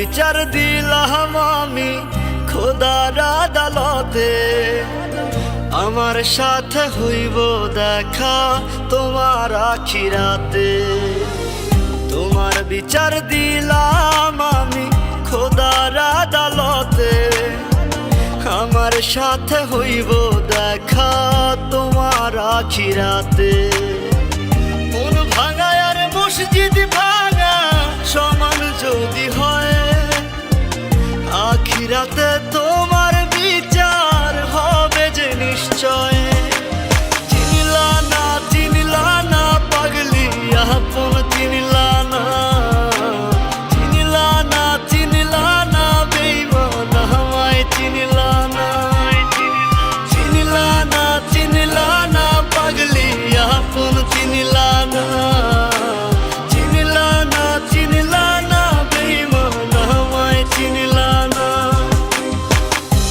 বিচার দিলাম আমি খোদার আদালতে। আমার সাথে হইব দেখা তোমার আখিরাতে। তোমার বিচার দিলাম আমি খোদার আদালতে। আমার সাথে হইব দেখা তোমার আখিরাতে। মন ভাঙা আর মসজিদ ভাঙা সমান যদি হয়, আখিরাতে তোমার বিচার হবে যে নিশ্চয়। চিনলা না পাগলি আপন চিনলা না বেঈমান আমায় চিনলা না পাগলি আপন চিনলা না বেঈমান আমায় চিনলা না।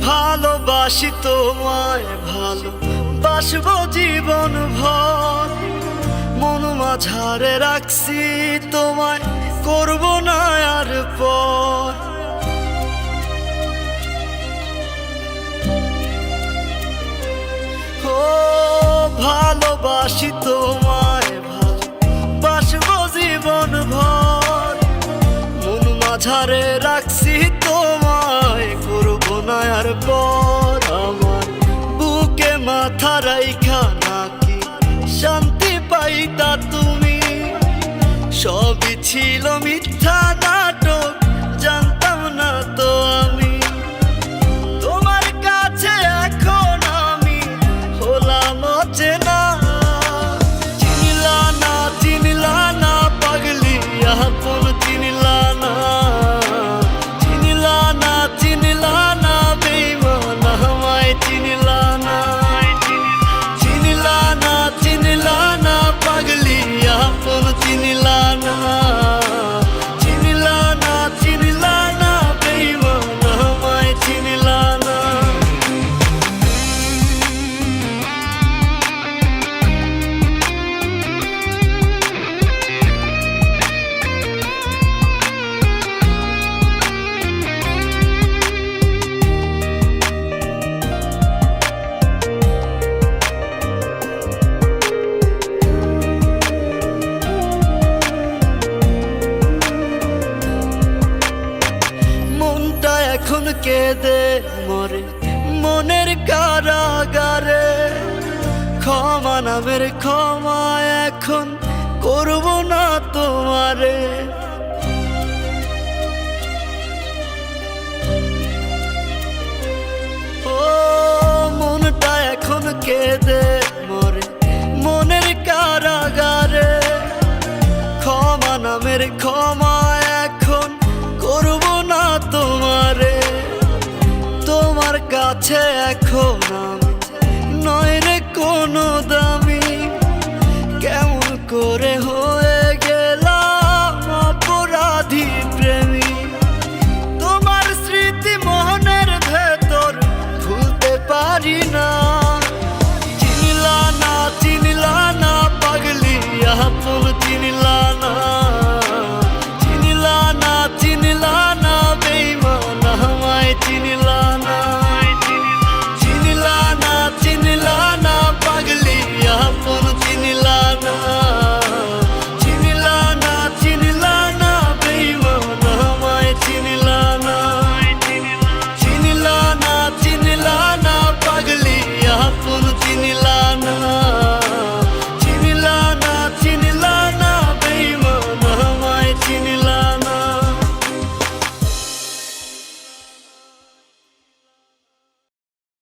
ভালোবাসি তোমায় ভালোবাসবো জীবন ভর। মন মাঝারে রাখছি তোমায় করবো না আর পর। ও ভালোবাসি তোমায় ভালোবাসবো জীবন ভর। মন মাঝারে রাখছি তোমায় করবো না আর পর। আমার বুকে মাথা রাইখা নাকি শান্তি পাইতা তুমি? সবই ছিল মিথ্যা নাটক, জানতাম না তো আমি। তোমার কাছে এখন আমি হলাম অচেনা। চিনলা না পাগলি আপন চিনলা না বেঈমান আমায় চিনলা না পাগলি আপন চিনলা না বেঈমান আমায় চিনলা না। এখন কেঁদে মরে মনের কারাগারে। ক্ষমা নামের ক্ষমা এখন করব না তোমারে। ও মনটা এখন কেঁদে মরে মনের কারাগারে। ক্ষমা নামের ক্ষমা এখন করব না তোমারে। তোমার কাছে এখন